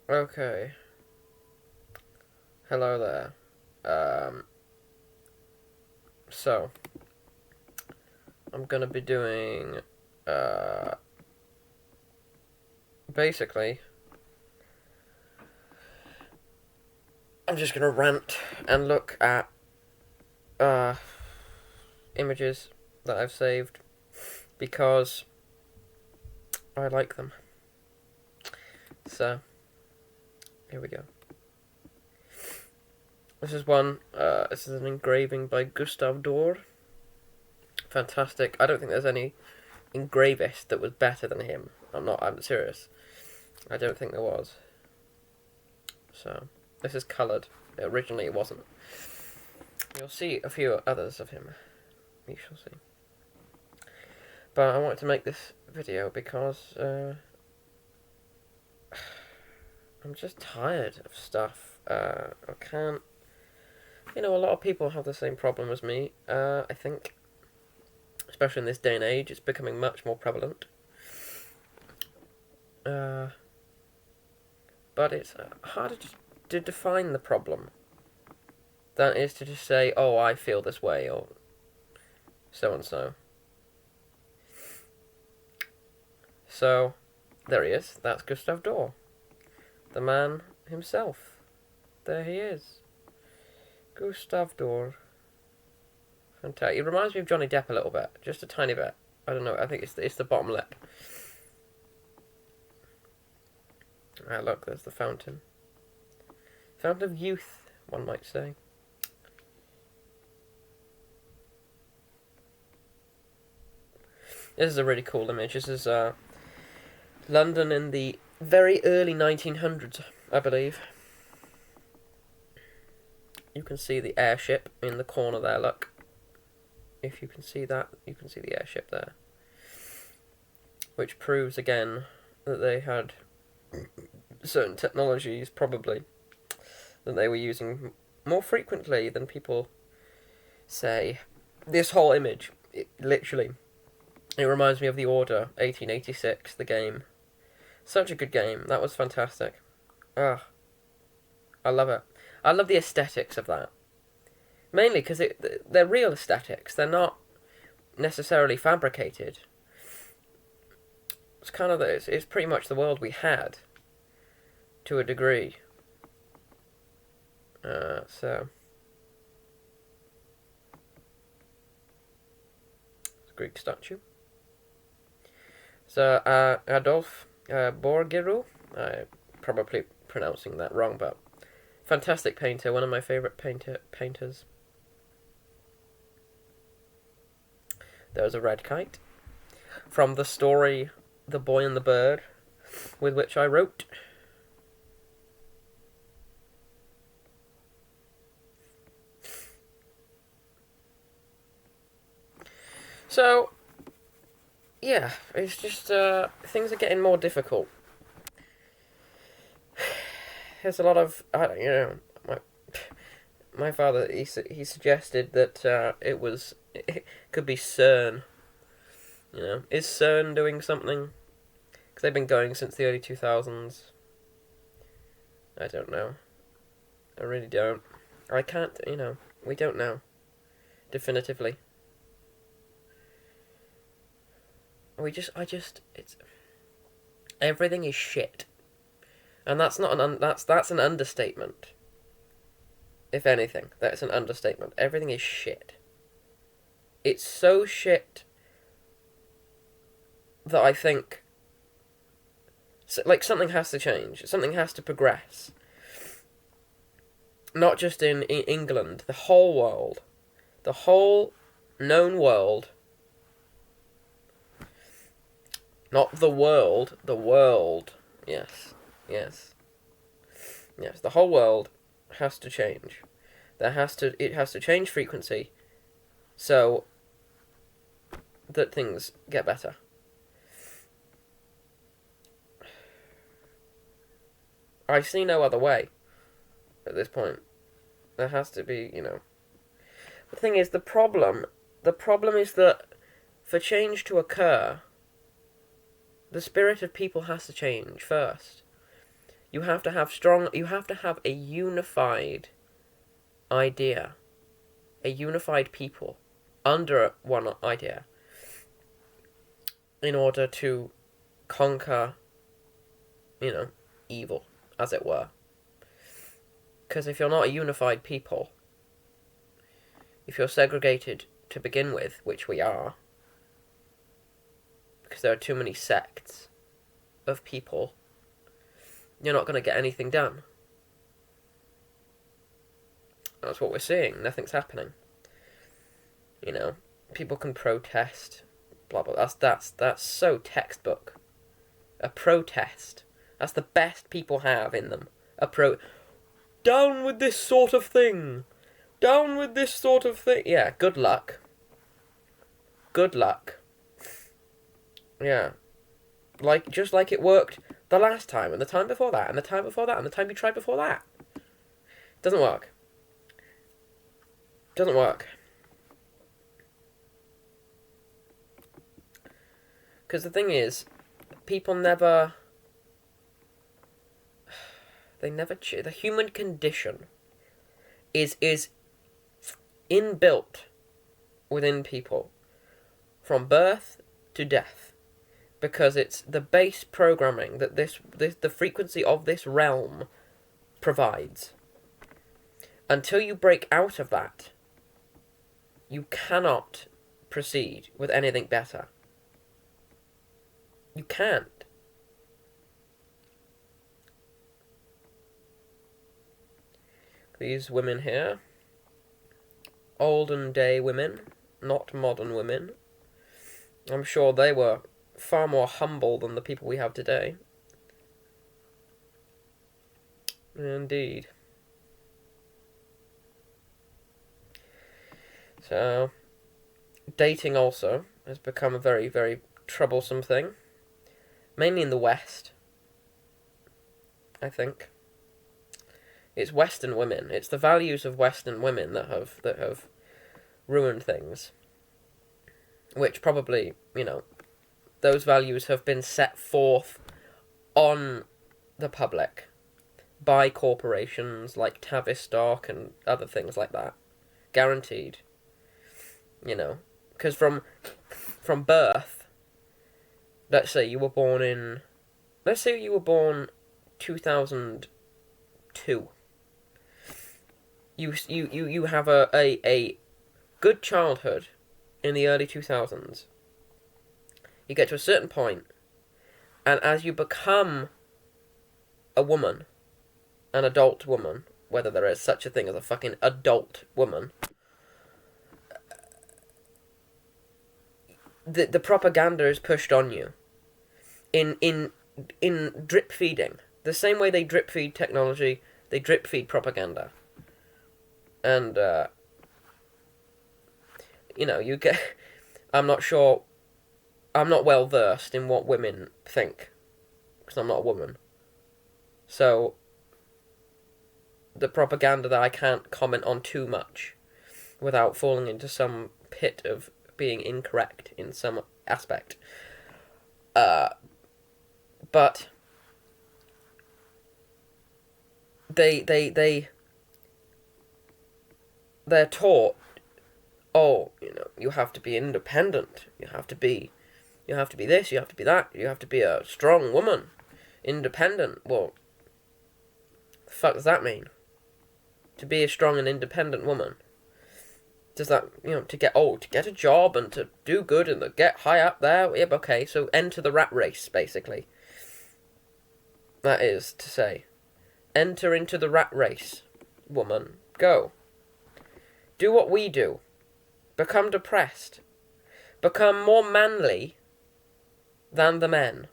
Okay. Hello there. So I'm gonna be doing, uh, basically, I'm just gonna rant and look at, uh, images that I've saved because I like them. So, here we go. This is one, this is an engraving by Gustave Doré. Fantastic. I don't think there's any engravist that was better than him. I'm serious. I don't think there was. So, this is coloured. Originally it wasn't. You'll see a few others of him. You shall see. But I wanted to make this video because, I'm just tired of stuff. I can't... You know, a lot of people have the same problem as me, I think. Especially in this day and age, it's becoming much more prevalent. But it's harder to define the problem than it is to just say, oh, I feel this way, or so and so. So, there he is. That's Gustave Doré. The man himself. There he is. Gustave Doré. Fantastic. It reminds me of Johnny Depp a little bit. Just a tiny bit. I don't know. I think it's the bottom lip. Ah, look, there's the fountain. Fountain of youth, one might say. This is a really cool image. This is London in the very early 1900s, I believe. You can see the airship in the corner there, look. If you can see that, you can see the airship there. Which proves again that they had certain technologies, probably, that they were using more frequently than people say. This whole image, literally, it reminds me of The Order, 1886, the game. Such a good game. That was fantastic. Ah, I love it. I love the aesthetics of that. Mainly because they're real aesthetics. They're not necessarily fabricated. It's kind of it's pretty much the world we had, to a degree. So it's a Greek statue. So Adolphe Borgerou. I'm probably pronouncing that wrong, but fantastic painter. One of my favourite painters. There's a red kite from the story The Boy and the Bird, with which I wrote. So, yeah, it's just, things are getting more difficult. There's a lot of, my father, he suggested that, it could be CERN. You know, is CERN doing something? Because they've been going since the early 2000s. I don't know. I really don't. I can't, we don't know. Definitively. It's... Everything is shit. And that's not that's an understatement. If anything, that's an understatement. Everything is shit. It's so shit that I think, like, something has to change. Something has to progress. Not just in England, the whole world. The whole known world. Not the world, the world. Yes. Yes. Yes, the whole world has to change. It has to change frequency so that things get better. I see no other way at this point. There has to be, The thing is, the problem is that for change to occur, the spirit of people has to change first. You have to have a unified idea, a unified people under one idea in order to conquer, evil, as it were. Because if you're not a unified people, if you're segregated to begin with, which we are, because there are too many sects of people, you're not going to get anything done. That's what we're seeing. Nothing's happening. People can protest, blah blah. That's so textbook. A protest. That's the best people have in them. Down with this sort of thing. Down with this sort of thing. Yeah, good luck. Good luck. Yeah. Just like it worked the last time, and the time before that, and the time before that, and the time you tried before that. Doesn't work. Doesn't work. Because the thing is, people never... the human condition is inbuilt within people from birth to death, because it's the base programming that the frequency of this realm provides. Until you break out of that, you cannot proceed with anything better. You can't. These women here, olden day women, not modern women. I'm sure they were far more humble than the people we have today. Indeed. So, dating also has become a very, very troublesome thing. Mainly in the West, I think. It's Western women. It's the values of Western women that have ruined things. Which probably, those values have been set forth on the public by corporations like Tavistock and other things like that. Guaranteed. Because from birth, let's say you were born 2002. You have a good childhood in the early 2000s. You get to a certain point, and as you become a woman, an adult woman, whether there is such a thing as a fucking adult woman, the propaganda is pushed on you in drip feeding. The same way they drip feed technology, they drip feed propaganda. And you get... I'm not well versed in what women think, because I'm not a woman. So the propaganda that I can't comment on too much without falling into some pit of being incorrect in some aspect. But they're taught, you have to be independent, you have to be this, you have to be that, you have to be a strong woman, independent. Well, the fuck does that mean? To be a strong and independent woman? Does that, to get a job and to do good and to get high up there? Yep, okay, so enter the rat race, basically. That is to say, enter into the rat race, woman. Go. Do what we do. Become depressed. Become more manly than the men.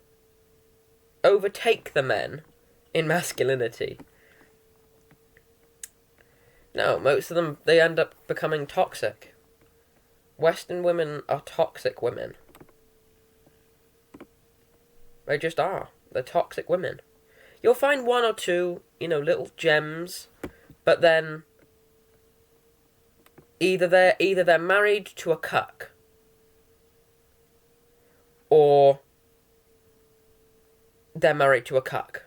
Overtake the men in masculinity. No, most of them, they end up becoming toxic. Western women are toxic women. They just are. They're toxic women. You'll find one or two, little gems, but then either they're married to a cuck, or they're married to a cuck.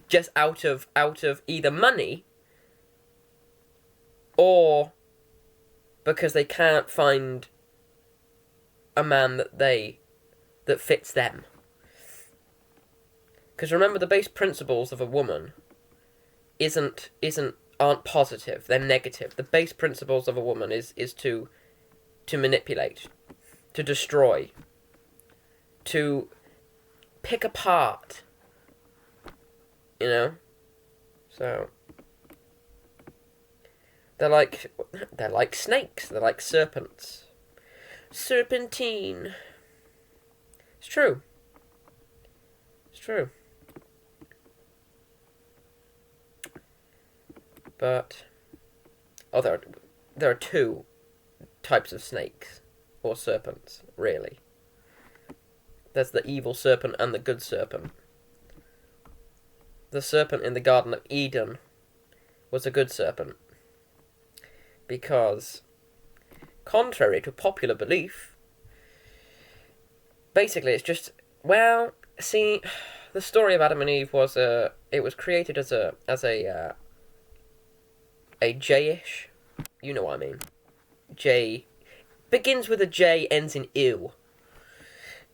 just out of either money or because they can't find a man that fits them. Because remember, the base principles of a woman aren't positive, they're negative. The base principles of a woman is to manipulate, to destroy, to pick apart. You know? So they're like snakes, they're like serpents. Serpentine. It's true. It's true. But there are two types of snakes or serpents, really. There's the evil serpent and the good serpent. The serpent in the Garden of Eden was a good serpent because, contrary to popular belief, basically it's just, well, see, the story of Adam and Eve was it was created as a J-ish, you know what I mean, J, begins with a J, ends in ew,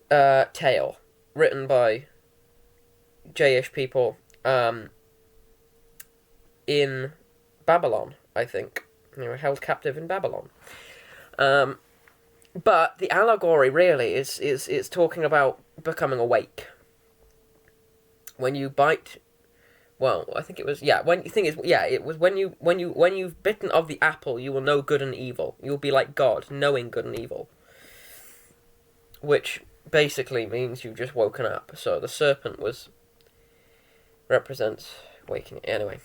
tale, written by J-ish people, in Babylon, I think. They were held captive in Babylon. But the allegory really is talking about becoming awake. When you bite, well, I think it was, yeah, it was when you've bitten of the apple, you will know good and evil. You'll be like God, knowing good and evil. Which basically means you've just woken up. So the serpent represents waking. Anyway.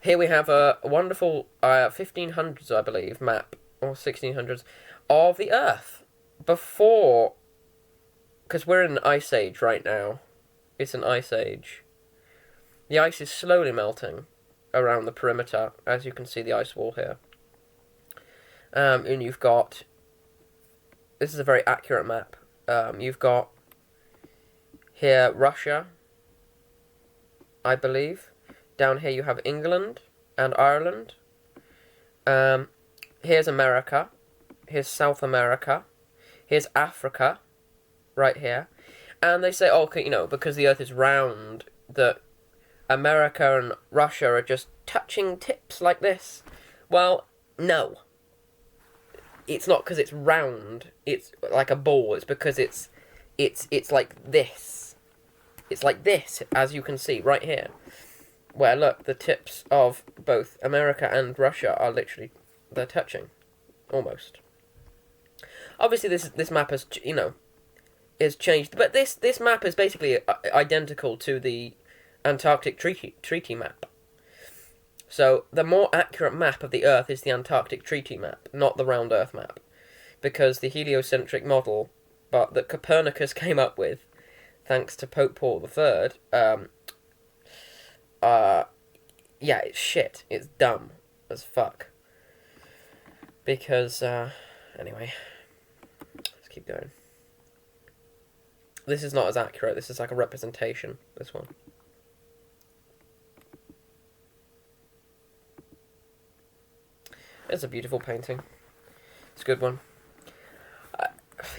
Here we have a wonderful 1500s, I believe, map, or 1600s, of the Earth. Before, because we're in an ice age right now. It's an ice age. The ice is slowly melting around the perimeter, as you can see the ice wall here. And you've got, this is a very accurate map. You've got here Russia, I believe. Down here you have England and Ireland. Here's America. Here's South America. Here's Africa, right here. And they say, okay, you know, because the Earth is round, that America and Russia are just touching tips like this. Well, no. It's not because it's round. It's like a ball. It's because it's like this. It's like this, as you can see right here. Where, look, the tips of both America and Russia are literally, they're touching. Almost. Obviously, this map has, you know, is changed. But this map is basically identical to the Antarctic Treaty map. So, the more accurate map of the Earth is the Antarctic Treaty map, not the round Earth map. Because the heliocentric model that Copernicus came up with, thanks to Pope Paul III, yeah, it's shit. It's dumb as fuck. Because, anyway, let's keep going. This is not as accurate. This is like a representation, this one. It's a beautiful painting. It's a good one.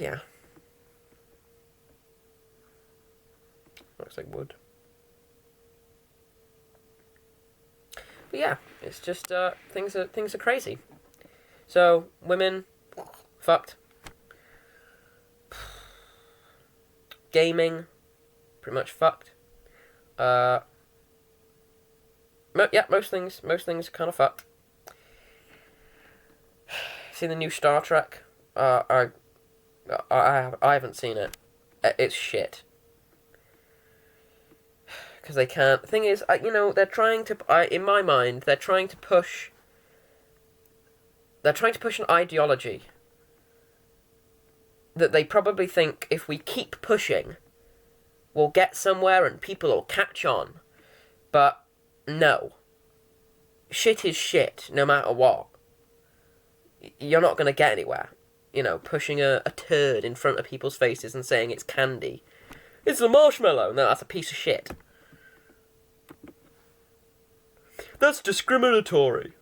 Yeah. Looks like wood. But yeah, it's just things are crazy. So women, fucked. Gaming, pretty much fucked. Yeah, most things are kind of fucked. Seen the new Star Trek? I haven't seen it. It's shit. Because they can't. The thing is, you know, they're trying to. In my mind, they're trying to push. They're trying to push an ideology that they probably think if we keep pushing, we'll get somewhere and people will catch on. But no. Shit is shit, no matter what. You're not going to get anywhere. You know, pushing a turd in front of people's faces and saying it's candy. It's a marshmallow. No, that's a piece of shit. That's discriminatory.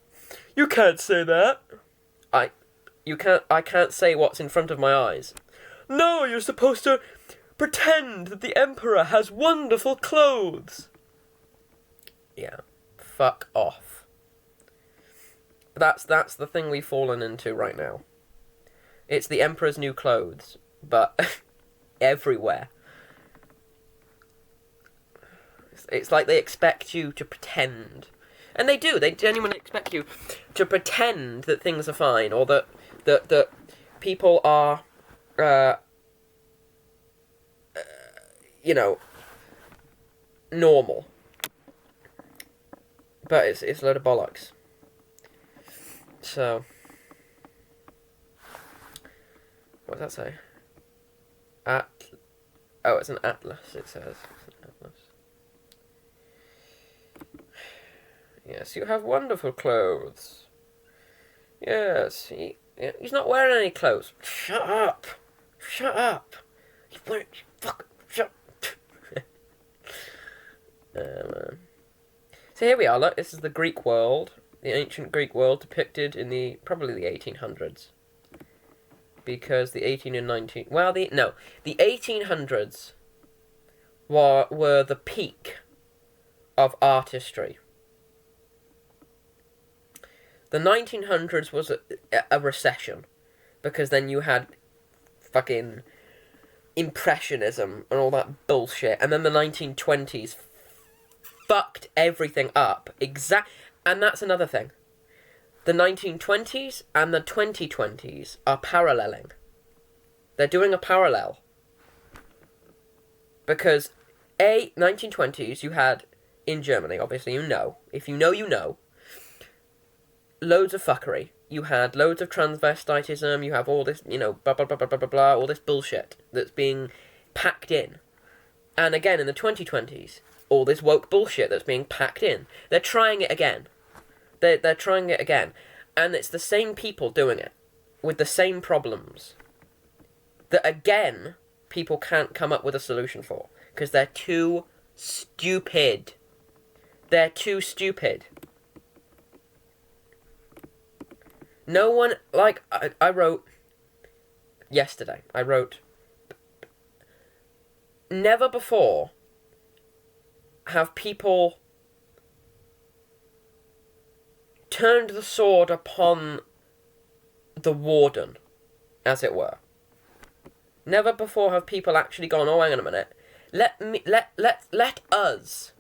You can't say that. I can't say what's in front of my eyes. No, you're supposed to pretend that the Emperor has wonderful clothes. Yeah, fuck off. That's the thing we've fallen into right now. It's the Emperor's new clothes, but everywhere. It's like they expect you to pretend. And they do, they genuinely expect you to pretend that things are fine, or that people are, normal. But it's a load of bollocks. So, what does that say? Oh, it's an atlas, it says. It's an atlas. Yes, you have wonderful clothes. Yes, he's not wearing any clothes. Shut up. Shut up. He's wearing... Fuck. Shut up. Man. So here we are, look, this is the Greek world. The ancient Greek world depicted in probably the 1800s. Because the 18 and 19... Well, the 1800s were the peak of artistry. The 1900s was a recession, because then you had fucking Impressionism and all that bullshit, and then the 1920s fucked everything up. And that's another thing. The 1920s and the 2020s are paralleling. They're doing a parallel. Because, 1920s you had, in Germany, obviously you know. If you know, you know. Loads of fuckery. You had loads of transvestitism, you have all this, blah, blah, blah, blah, blah, blah, blah, all this bullshit that's being packed in. And again, in the 2020s, all this woke bullshit that's being packed in. They're trying it again. They're trying it again. And it's the same people doing it, with the same problems, that again, people can't come up with a solution for. Because they're too stupid. They're too stupid. No one, I wrote yesterday, never before have people turned the sword upon the warden, as it were. Never before have people actually gone, oh, hang on a minute, let us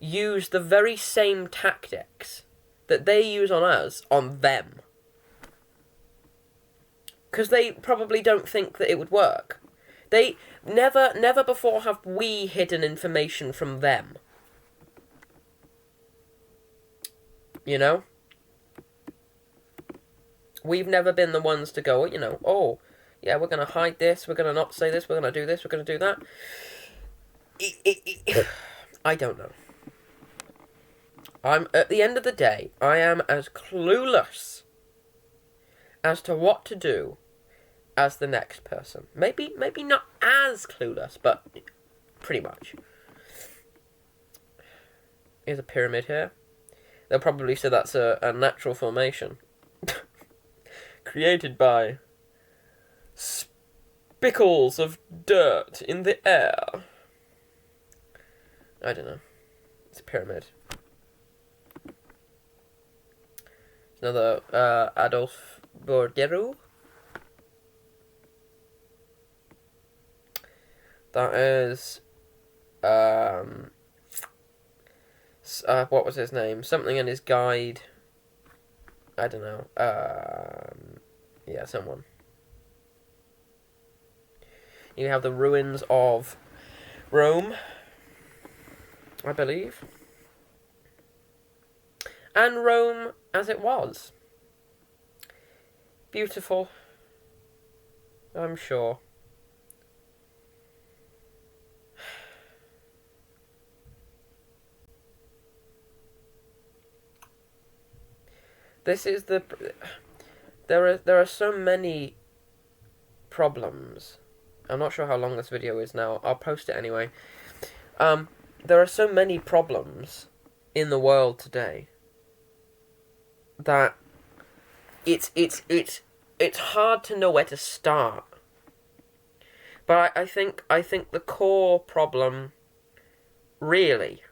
use the very same tactics that they use on us, on them. Because they probably don't think that it would work. They never before have we hidden information from them. You know? We've never been the ones to go, oh, yeah, we're going to hide this, we're going to not say this, we're going to do this, we're going to do that. I don't know. At the end of the day, I am as clueless as to what to do as the next person. Maybe not as clueless, but pretty much. Here's a pyramid here. They'll probably say that's a natural formation. Created by spickles of dirt in the air. I don't know. It's a pyramid. Another Adolf Borderu. That is, what was his name? Something in his guide. I don't know. Yeah, someone. You have the ruins of Rome, I believe. And Rome as it was. Beautiful, I'm sure. This is there are so many problems. I'm not sure how long this video is now. I'll post it anyway. There are so many problems in the world today that it's hard to know where to start. But I think the core problem really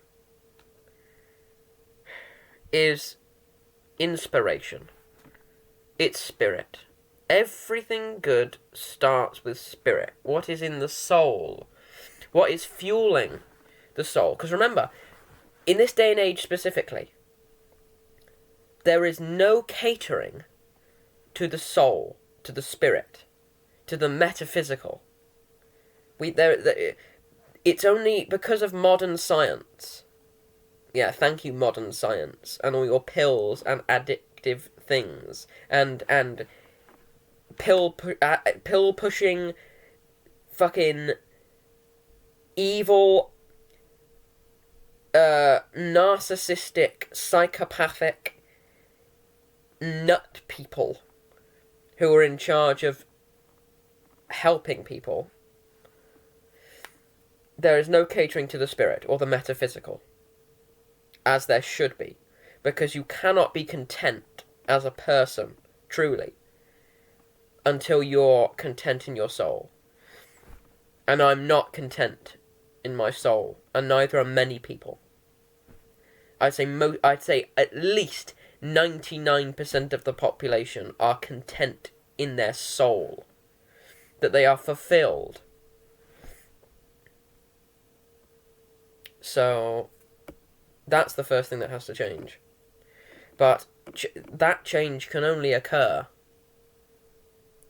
is inspiration. It's spirit. Everything good starts with spirit. What is in the soul? What is fueling the soul? Because remember, in this day and age specifically, there is no catering to the soul, to the spirit, to the metaphysical. It's only because of modern science. Yeah, thank you, modern science, and all your pills and addictive things, and pill pushing, fucking evil, narcissistic, psychopathic, nut people who are in charge of helping people. There is no catering to the spirit or the metaphysical, as there should be, because you cannot be content as a person, truly, until you're content in your soul. And I'm not content in my soul, and neither are many people. I'd say at least 99% of the population are content in their soul, that they are fulfilled. So that's the first thing that has to change. But that change can only occur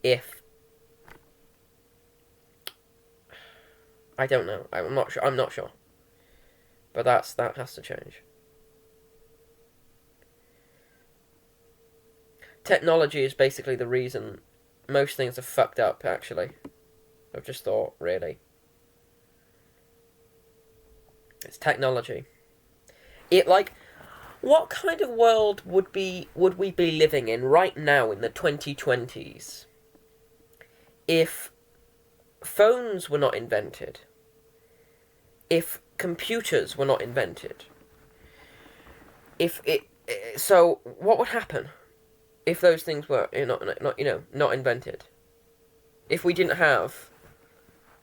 if... I don't know. I'm not sure. But that has to change. Technology is basically the reason most things are fucked up, actually. I've just thought, really. It's technology. What kind of world would we be living in right now in the 2020s if phones were not invented? If computers were not invented? So what would happen if those things were not invented? If we didn't have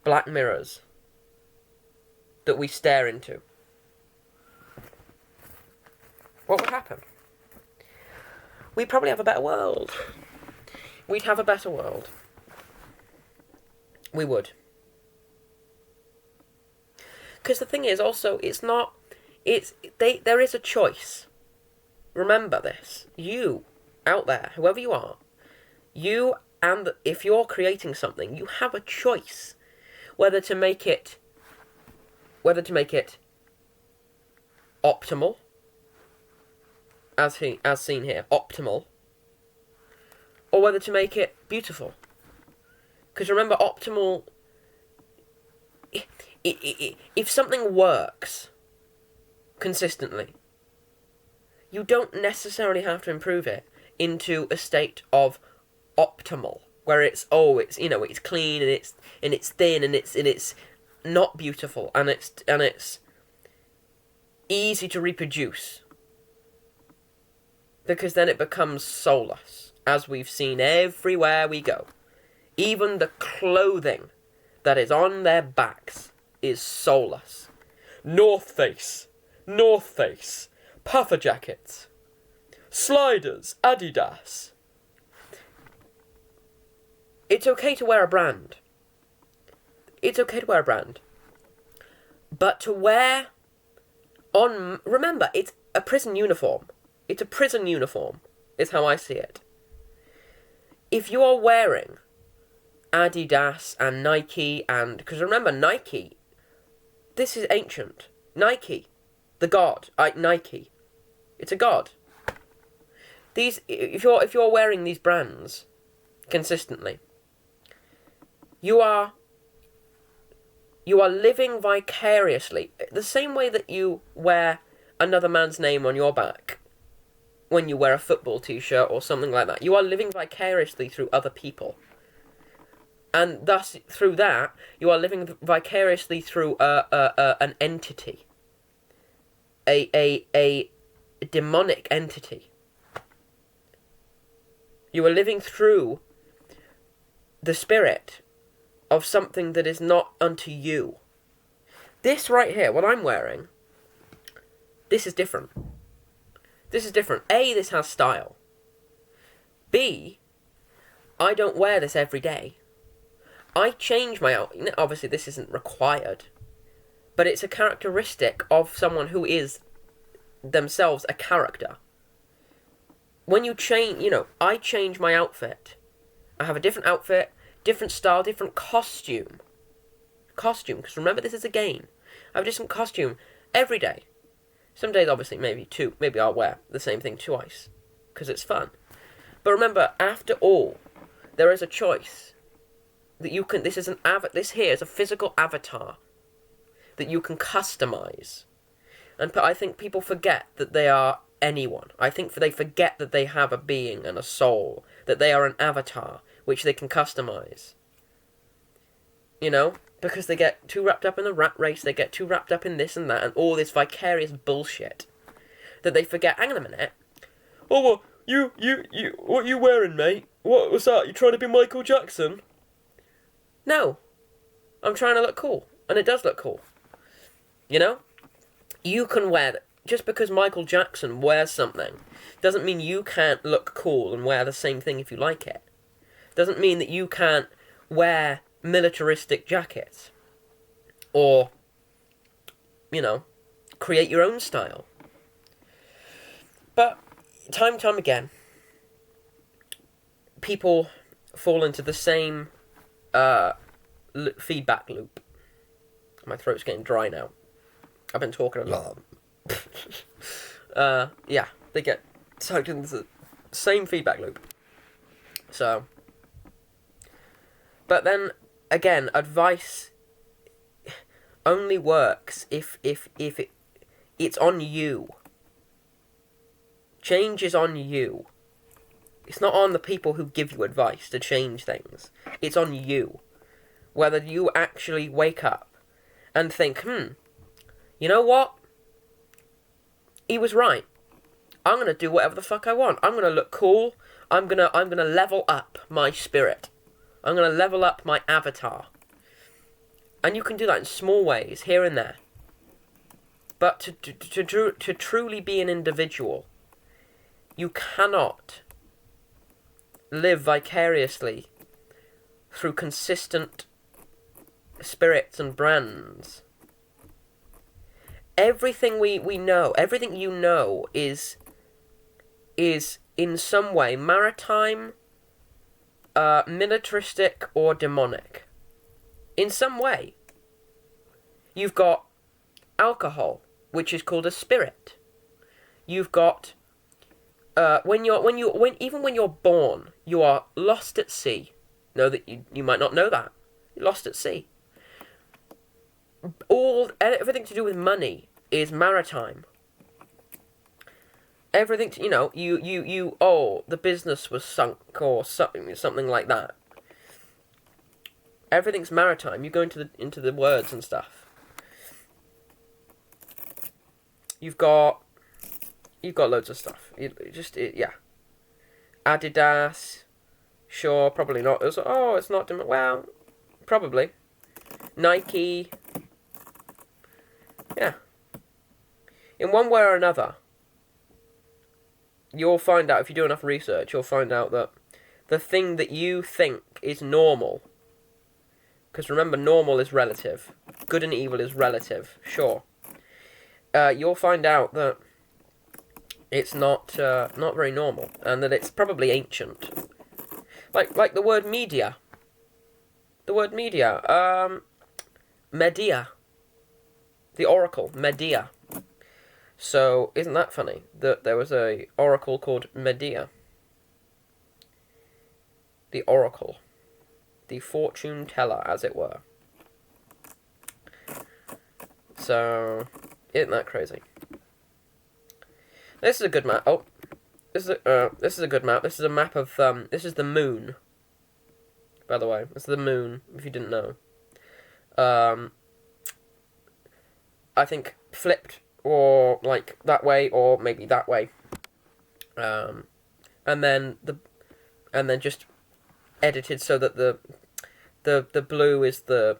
black mirrors that we stare into, what would happen? We'd probably have a better world. We'd have a better world. We would. Because the thing is also, there is a choice. Remember this. You, out there, whoever you are, if you're creating something, you have a choice whether to make it optimal, as seen here, optimal, or whether to make it beautiful. Because remember, optimal, if something works consistently, you don't necessarily have to improve it into a state of optimal, where it's clean and it's thin and it's not beautiful and it's easy to reproduce, because then it becomes soulless, as we've seen everywhere we go. Even the clothing that is on their backs is soulless. North Face, puffer jackets, sliders, Adidas. It's okay to wear a brand. But to wear remember, it's a prison uniform. It's a prison uniform, is how I see it. If you are wearing Adidas and Nike, because remember, Nike, this is ancient. Nike, the god, Nike, it's a god. If you're wearing these brands consistently, you are living vicariously, the same way that you wear another man's name on your back when you wear a football t-shirt or something like that. You are living vicariously through other people. And thus, through that, you are living vicariously through an entity. A demonic entity. You are living through the spirit of something that is not unto you. This right here, what I'm wearing, this is different. This is different. A, this has style. B, I don't wear this every day. I change my outfit. Obviously, this isn't required, but it's a characteristic of someone who is themselves a character. When you change, I change my outfit. I have a different outfit, different style, different costume. Because remember, this is a game. I have a different costume every day. Some days, obviously, maybe I'll wear the same thing twice, because it's fun. But remember, after all, there is a choice that you can. This here is a physical avatar that you can customize, and I think people forget that they are anyone. I think they forget that they have a being and a soul, that they are an avatar which they can customize. Because they get too wrapped up in the rat race, they get too wrapped up in this and that, and all this vicarious bullshit, that they forget. Hang on a minute. Oh, well, you, what you wearing, mate? What was that? You trying to be Michael Jackson? No, I'm trying to look cool, and it does look cool. You can wear. Just because Michael Jackson wears something doesn't mean you can't look cool and wear the same thing if you like it. Doesn't mean that you can't wear militaristic jackets or, create your own style. But time and time again, people fall into the same feedback loop. My throat's getting dry now. I've been talking a lot. They get sucked into the same feedback loop. So, but then again, advice only works if it's on you. Change is on you. It's not on the people who give you advice to change things. It's on you. Whether you actually wake up and think, you know what? He was right. I'm gonna do whatever the fuck I want. I'm gonna look cool. I'm gonna level up my spirit. I'm gonna level up my avatar. And you can do that in small ways, here and there. But to truly be an individual, you cannot live vicariously through consistent spirits and brands. Everything we know, everything you know is in some way maritime, militaristic, or demonic. In some way. You've got alcohol, which is called a spirit. You've got when you're born, you are lost at sea. Know that you might not know that. You're lost at sea. Everything to do with money is maritime. Everything the business was sunk or something like that. Everything's maritime. You go into the words and stuff. You've got loads of stuff. Adidas, sure, probably not. It's not. Well, probably. Nike. Yeah. In one way or another, you'll find out, if you do enough research, you'll find out that the thing that you think is normal, because remember, normal is relative. Good and evil is relative, sure. You'll find out that it's not very normal, and that it's probably ancient. Like the word media. The word media. Medea. The oracle, Medea. So, isn't that funny? That there was a oracle called Medea. The oracle. The fortune teller, as it were. So, isn't that crazy? This is a good map. Oh, this is a good map. This is a map of this is the moon. By the way, this is the moon. If you didn't know. I think flipped, or that way, or maybe that way. And then and then just edited so that the blue is the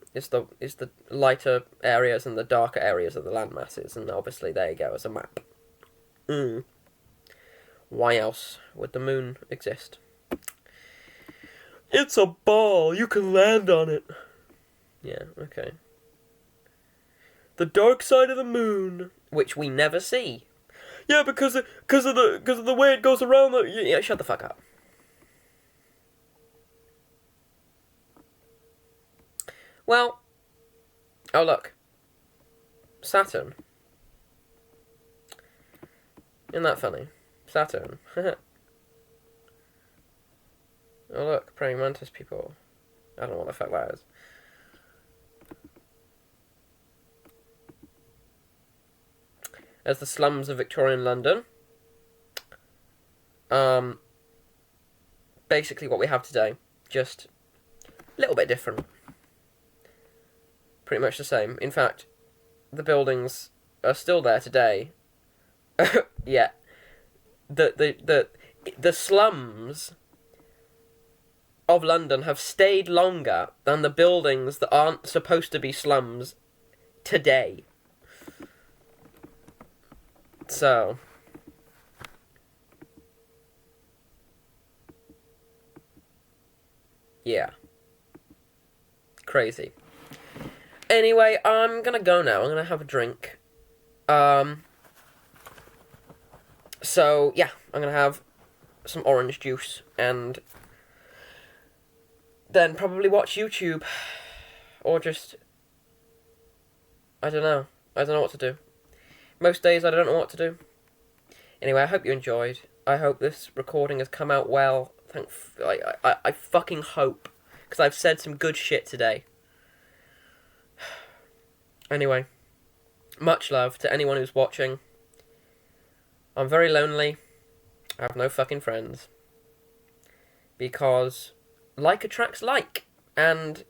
lighter areas and the darker areas of the land masses, and obviously there you go as a map. Why else would the moon exist? It's a ball. You can land on it. Yeah. Okay. The dark side of the moon, which we never see. Yeah, because of the way it goes around. Yeah, shut the fuck up. Well, oh look, Saturn. Isn't that funny? Saturn. Oh look, praying mantis people. I don't know what the fuck that is. As the slums of Victorian London. Basically what we have today, just a little bit different. Pretty much the same. In fact, the buildings are still there today. Yeah. The slums of London have stayed longer than the buildings that aren't supposed to be slums today. So, yeah. Crazy. Anyway, I'm gonna go now. I'm gonna have a drink. So, yeah, I'm gonna have some orange juice and then probably watch YouTube. Or just, I don't know. I don't know what to do. Most days I don't know what to do. Anyway, I hope you enjoyed. I hope this recording has come out well. I fucking hope. Because I've said some good shit today. Anyway, much love to anyone who's watching. I'm very lonely. I have no fucking friends. Because like attracts like. And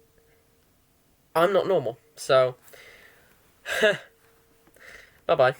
I'm not normal. So, bye-bye.